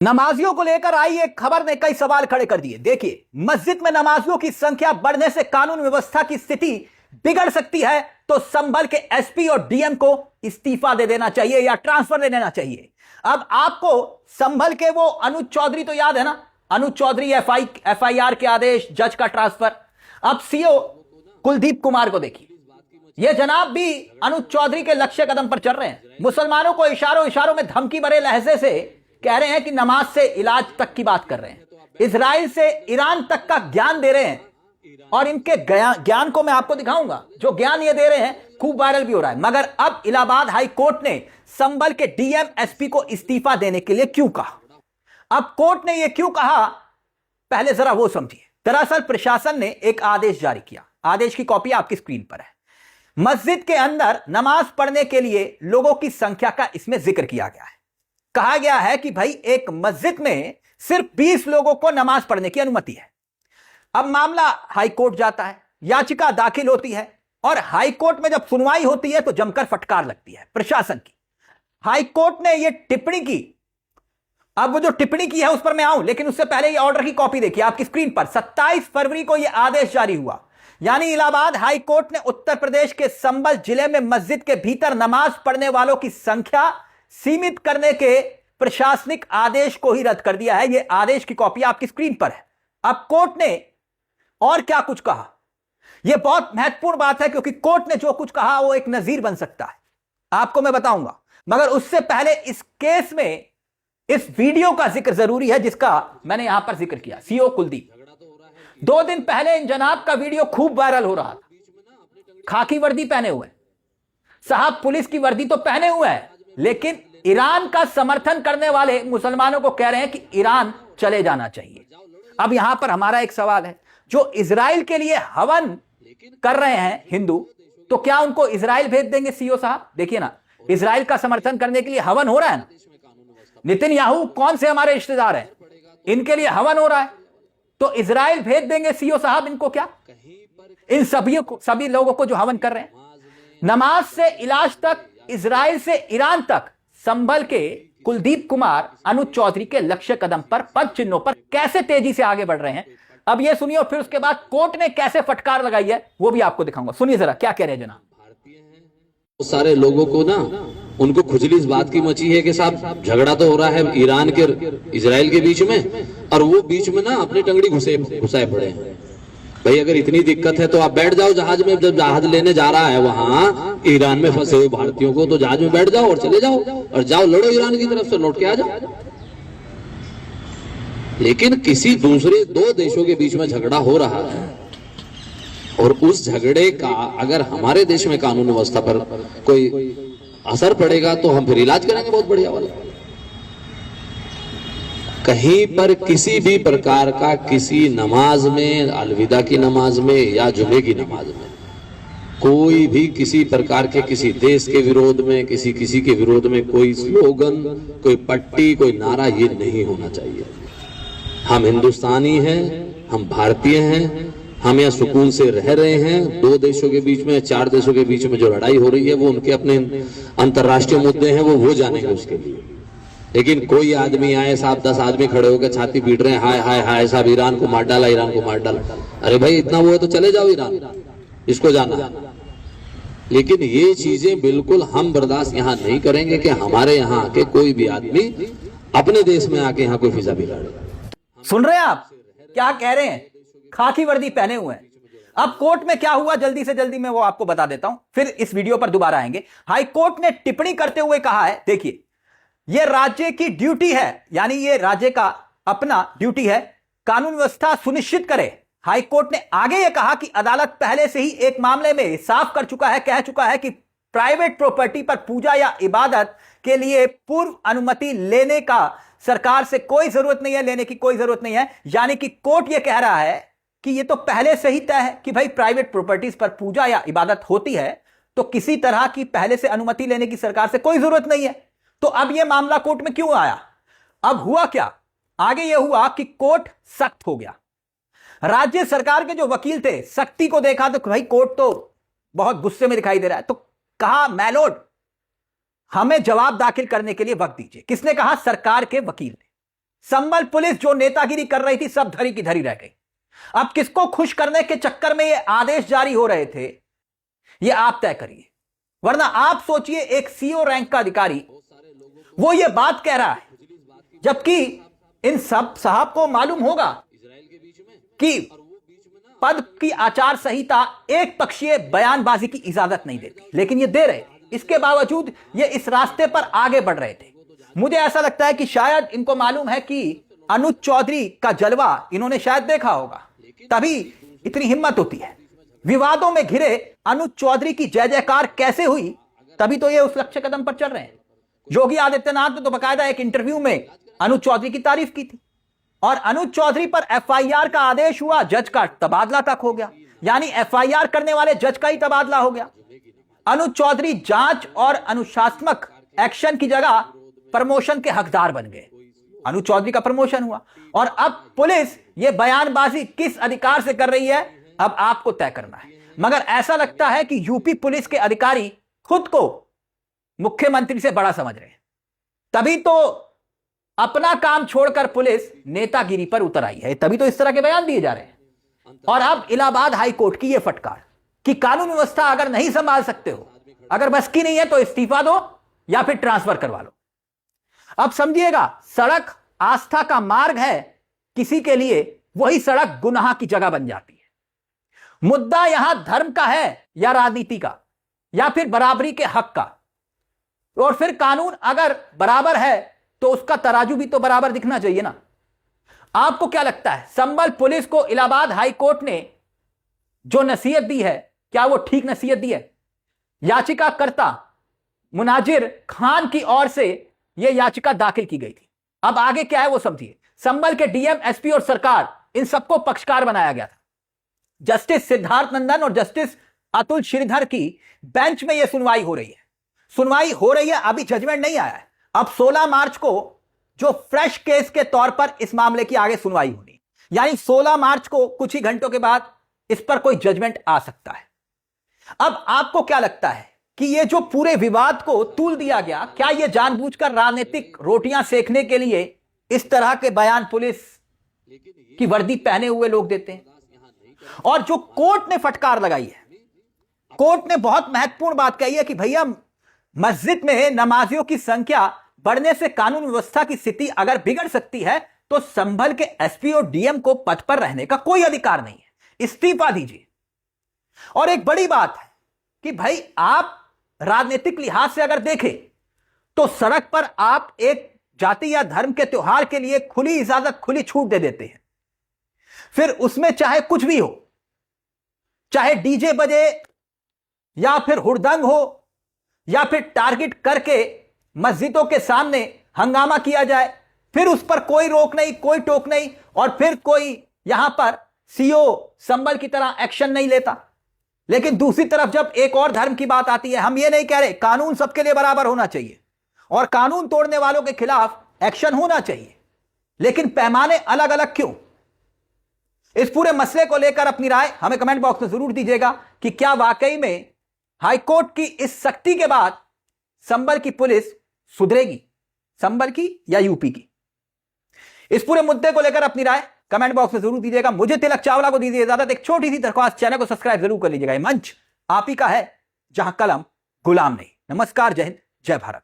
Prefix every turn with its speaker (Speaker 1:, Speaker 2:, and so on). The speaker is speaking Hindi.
Speaker 1: नमाजियों को लेकर आई एक खबर ने कई सवाल खड़े कर दिए। देखिए, मस्जिद में नमाजियों की संख्या बढ़ने से कानून व्यवस्था की स्थिति बिगड़ सकती है, तो संभल के एसपी और डीएम को इस्तीफा दे देना चाहिए या ट्रांसफर दे देना चाहिए। अब आपको संभल के वो अनुज चौधरी तो याद है ना, अनुज चौधरी एफआईआर के आदेश, जज का ट्रांसफर। अब सीओ कुलदीप कुमार को देखिए, ये जनाब भी अनुज चौधरी के लक्ष्य कदम पर चल रहे हैं। मुसलमानों को इशारों इशारों में धमकी भरे लहजे से कह रहे हैं कि नमाज से इलाज तक की बात कर रहे हैं, इजराइल से ईरान तक का ज्ञान दे रहे हैं। और इनके ज्ञान को मैं आपको दिखाऊंगा। जो ज्ञान ये दे रहे हैं खूब वायरल भी हो रहा है। मगर अब इलाहाबाद हाई कोर्ट ने संभल के डीएम एसपी को इस्तीफा देने के लिए क्यों कहा? अब कोर्ट ने यह क्यों कहा, पहले जरा वो समझिए। दरअसल प्रशासन ने एक आदेश जारी किया। आदेश की कॉपी आपकी स्क्रीन पर है। मस्जिद के अंदर नमाज पढ़ने के लिए लोगों की संख्या का इसमें जिक्र किया गया है। कहा गया है कि भाई एक मस्जिद में सिर्फ 20 लोगों को नमाज पढ़ने की अनुमति है। अब मामला हाई कोर्ट जाता है, याचिका दाखिल होती है और हाई कोर्ट में जब सुनवाई होती है तो जमकर फटकार लगती है प्रशासन की। हाई कोर्ट ने यह टिप्पणी की। अब वो जो टिप्पणी की है उस पर मैं आऊं, लेकिन उससे पहले ये ऑर्डर की कॉपी देखिए आपकी स्क्रीन पर। 27 फरवरी को यह आदेश जारी हुआ, यानी इलाहाबाद हाई कोर्ट ने उत्तर प्रदेश के संभल जिले में मस्जिद के भीतर नमाज पढ़ने वालों की संख्या सीमित करने के प्रशासनिक आदेश को ही रद्द कर दिया है। यह आदेश की कॉपी आपकी स्क्रीन पर है। अब कोर्ट ने और क्या कुछ कहा, यह बहुत महत्वपूर्ण बात है, क्योंकि कोर्ट ने जो कुछ कहा वो एक नजीर बन सकता है, आपको मैं बताऊंगा। मगर उससे पहले इस केस में इस वीडियो का जिक्र जरूरी है जिसका मैंने यहां पर जिक्र किया। सीओ कुलदीप, 2 दिन पहले इन जनाब का वीडियो खूब वायरल हो रहा था। खाकी वर्दी पहने हुए साहब, पुलिस की वर्दी तो पहने हुए हैं, लेकिन ईरान का समर्थन करने वाले मुसलमानों को कह रहे हैं कि ईरान चले जाना चाहिए। अब यहां पर हमारा एक सवाल है, जो इजराइल के लिए हवन कर रहे हैं हिंदू, तो क्या उनको इजराइल भेज देंगे? सीओ साहब देखिए ना, इजराइल का समर्थन करने के लिए हवन हो रहा है ना। नेतन्याहू कौन से हमारे रिश्तेदार हैं, इनके लिए हवन हो रहा है, तो इजराइल भेज देंगे सीओ साहब इनको? क्या इन सभी लोगों को जो हवन कर रहे हैं? नमाज से इलाज तक, इजराइल से ईरान तक, संभल के कुलदीप कुमार अनुज चौधरी के लक्ष्य कदम पर, पद चिन्हों पर कैसे तेजी से आगे बढ़ रहे हैं, अब ये सुनिए। और फिर उसके बाद कोर्ट ने कैसे फटकार लगाई है वो भी आपको दिखाऊंगा। सुनिए जरा क्या कह रहे हैं जनाब।
Speaker 2: सारे लोगों को ना, उनको खुजली इस बात की मची है कि साहब झगड़ा तो हो रहा है ईरान के इजराइल के बीच में, और वो बीच में ना अपनी टंगड़ी घुसाए पड़े हैं। भाई अगर इतनी दिक्कत है तो आप बैठ जाओ जहाज में। जब जहाज लेने जा रहा है वहां ईरान में फंसे हुए भारतीयों को, तो जहाज में बैठ जाओ और चले जाओ, और जाओ लड़ो ईरान की तरफ से, लौट के आ जाओ। लेकिन किसी दूसरे 2 देशों के बीच में झगड़ा हो रहा है, और उस झगड़े का अगर हमारे देश में कानून व्यवस्था पर कोई असर पड़ेगा तो हम फिर इलाज करेंगे बहुत बढ़िया वाला। कहीं पर किसी भी प्रकार का किसी नमाज में, अलविदा की नमाज में या जुमे की नमाज में, कोई भी किसी प्रकार के किसी देश के विरोध में, किसी के विरोध में कोई स्लोगन, कोई पट्टी, कोई नारा, ये नहीं होना चाहिए। हम हिंदुस्तानी हैं, हम भारतीय हैं, हम यहाँ सुकून से रह रहे हैं। 2 देशों के बीच में, 4 देशों के बीच में जो लड़ाई हो रही है वो उनके अपने अंतर्राष्ट्रीय मुद्दे हैं, वो जानेंगे उसके लिए। लेकिन कोई आदमी आए साहब, 10 आदमी खड़े होकर छाती पीट रहे हैं, हाय हाय हाय साहब ईरान को मार डाला, ईरान को मार डाला। अरे भाई इतना वो है तो चले जाओ ईरान, इसको जाना है। लेकिन ये चीजें बिल्कुल हम बर्दाश्त यहाँ नहीं करेंगे कि हमारे यहाँ आके कोई भी आदमी अपने देश में आके यहाँ कोई फिजा बिगाड़े।
Speaker 1: सुन रहे हैं आप क्या कह रहे हैं? खाकी वर्दी पहने हुए हैं। अब कोर्ट में क्या हुआ, जल्दी से जल्दी मैं वो आपको बता देता हूं, फिर इस वीडियो पर दोबारा आएंगे। हाई कोर्ट ने टिप्पणी करते हुए कहा है, देखिए, यह राज्य की ड्यूटी है, यानी यह राज्य का अपना ड्यूटी है, कानून व्यवस्था सुनिश्चित करे। हाई कोर्ट ने आगे यह कहा कि अदालत पहले से ही एक मामले में साफ कर चुका है, कह चुका है कि प्राइवेट प्रॉपर्टी पर पूजा या इबादत के लिए पूर्व अनुमति लेने का सरकार से कोई जरूरत नहीं है, लेने की कोई जरूरत नहीं है। यानी कि कोर्ट यह कह रहा है कि यह तो पहले से ही तय है कि भाई प्राइवेट प्रॉपर्टीज पर पूजा या इबादत होती है, तो किसी तरह की पहले से अनुमति लेने की सरकार से कोई जरूरत नहीं है। तो अब यह मामला कोर्ट में क्यों आया? अब हुआ क्या, आगे यह हुआ कि कोर्ट सख्त हो गया। राज्य सरकार के जो वकील थे, सख्ती को देखा तो भाई कोर्ट तो बहुत गुस्से में दिखाई दे रहा है, तो कहा मैलोड हमें जवाब दाखिल करने के लिए वक्त दीजिए। किसने कहा? सरकार के वकील ने। संभल पुलिस जो नेतागिरी कर रही थी सब धरी की धरी रह गई। अब किसको खुश करने के चक्कर में ये आदेश जारी हो रहे थे, ये आप तय करिए। वरना आप सोचिए, एक सीओ रैंक का अधिकारी वो ये बात कह रहा है, जबकि इन सब साहब को मालूम होगा कि पद की आचार संहिता एक पक्षीय बयानबाजी की इजाजत नहीं देती, लेकिन ये दे रहे। इसके बावजूद ये इस रास्ते पर आगे बढ़ रहे थे। मुझे ऐसा लगता है कि शायद इनको मालूम है कि अनुज चौधरी का जलवा इन्होंने शायद देखा होगा, तभी इतनी हिम्मत होती है। विवादों में घिरे अनुज चौधरी की जय जयकार कैसे हुई, तभी तो ये उस लक्ष्य कदम पर चल रहे हैं। योगी आदित्यनाथ ने तो बकायदा एक इंटरव्यू में अनुज चौधरी की तारीफ की थी, और अनुज चौधरी पर एफआईआर का आदेश हुआ, जज का तबादला तक हो गया, यानी एफआईआर करने वाले जज का ही तबादला हो गया। अनुज चौधरी जांच और अनुशासनात्मक एक्शन की जगह प्रमोशन के हकदार बन गए। अनुज चौधरी का प्रमोशन हुआ, और अब पुलिस ये बयानबाजी किस अधिकार से कर रही है, अब आपको तय करना है। मगर ऐसा लगता है कि यूपी पुलिस के अधिकारी खुद को मुख्यमंत्री से बड़ा समझ रहे हैं, तभी तो अपना काम छोड़कर पुलिस नेतागिरी पर उतर आई है, तभी तो इस तरह के बयान दिए जा रहे हैं। और अब इलाहाबाद हाई कोर्ट की यह फटकार कि कानून व्यवस्था अगर नहीं संभाल सकते हो, अगर बस की नहीं है तो इस्तीफा दो या फिर ट्रांसफर करवा लो। अब समझिएगा, सड़क आस्था का मार्ग है किसी के लिए, वही सड़क गुनाह की जगह बन जाती है। मुद्दा यहां धर्म का है या राजनीति का, या फिर बराबरी के हक का। और फिर कानून अगर बराबर है तो उसका तराजू भी तो बराबर दिखना चाहिए ना। आपको क्या लगता है, संभल पुलिस को इलाहाबाद हाई कोर्ट ने जो नसीहत दी है, क्या वो ठीक नसीहत दी है? याचिकाकर्ता मुनाजिर खान की ओर से यह याचिका दाखिल की गई थी। अब आगे क्या है वो समझिए। संभल के डीएम, एसपी और सरकार, इन सबको पक्षकार बनाया गया था। जस्टिस सिद्धार्थ नंदन और जस्टिस अतुल श्रीधर की बेंच में यह सुनवाई हो रही है। अभी जजमेंट नहीं आया है। अब 16 मार्च को जो फ्रेश केस के तौर पर इस मामले की आगे सुनवाई होनी, यानी 16 मार्च को कुछ ही घंटों के बाद इस पर कोई जजमेंट आ सकता है। अब आपको क्या लगता है कि ये जो पूरे विवाद को तूल दिया गया, क्या यह जानबूझकर राजनीतिक रोटियां सेकने के लिए इस तरह के बयान पुलिस की वर्दी पहने हुए लोग देते हैं? और जो कोर्ट ने फटकार लगाई है, कोर्ट ने बहुत महत्वपूर्ण बात कही है कि भैया, मस्जिद में नमाजियों की संख्या बढ़ने से कानून व्यवस्था की स्थिति अगर बिगड़ सकती है तो संभल के एसपी और डीएम को पद पर रहने का कोई अधिकार नहीं है, इस्तीफा दीजिए। और एक बड़ी बात है कि भाई, आप राजनीतिक लिहाज से अगर देखें तो सड़क पर आप एक जाति या धर्म के त्योहार के लिए खुली इजाजत, खुली छूट दे देते हैं, फिर उसमें चाहे कुछ भी हो, चाहे डीजे बजे या फिर हुड़दंग हो, या फिर टारगेट करके मस्जिदों के सामने हंगामा किया जाए, फिर उस पर कोई रोक नहीं, कोई टोक नहीं, और फिर कोई यहां पर सीओ संभल की तरह एक्शन नहीं लेता। लेकिन दूसरी तरफ जब एक और धर्म की बात आती है, हम ये नहीं कह रहे, कानून सबके लिए बराबर होना चाहिए और कानून तोड़ने वालों के खिलाफ एक्शन होना चाहिए, लेकिन पैमाने अलग अलग क्यों? इस पूरे मसले को लेकर अपनी राय हमें कमेंट बॉक्स में जरूर दीजिएगा कि क्या वाकई में हाईकोर्ट की इस सख्ती के बाद संभल की पुलिस सुधरेगी, संभल की या यूपी की? इस पूरे मुद्दे को लेकर अपनी राय कमेंट बॉक्स में जरूर दीजिएगा। मुझे तिलक चावला को दीजिए इजाजत। एक छोटी सी दरख्वास्त, चैनल को सब्सक्राइब जरूर कर लीजिएगा। मंच आप ही का है जहां कलम गुलाम नहीं। नमस्कार, जय हिंद, जय भारत।